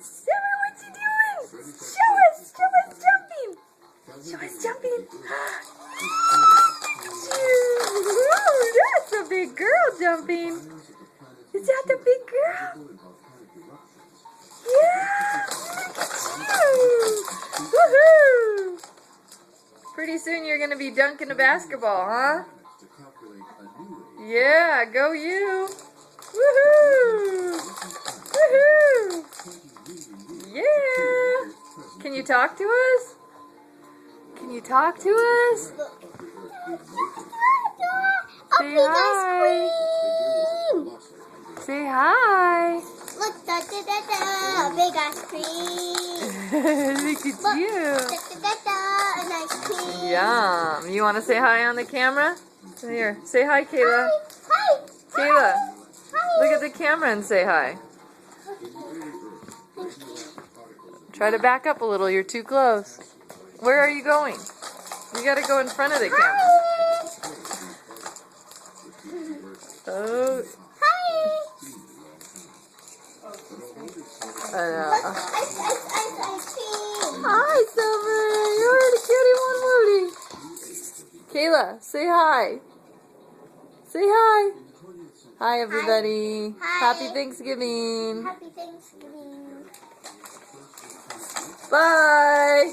Summer, what you doing? Show us jumping. Show us jumping. Ooh, that's a big girl jumping. Is that the big girl? Yeah, look at you. Woohoo! Pretty soon you're going to be dunking a basketball, huh? Yeah, go you. Woohoo! Woohoo! Yeah! Can you talk to us? Can you talk to us? Say hi. Say hi. Look, big ice cream. Look at you. An ice cream. Yum. You want to say hi on the camera? Here, say hi, Kayla. Hi. Kayla, Hi. look at the camera and say hi. Try to back up a little. You're too close. Where are you going? You got to go in front of the camera. Oh. Hi. Ice cream. Hi, Summer. You're the cutie one, Woody. Kayla, say hi. Say hi. Hi, everybody. Hi. Happy Thanksgiving. Happy Thanksgiving. Bye.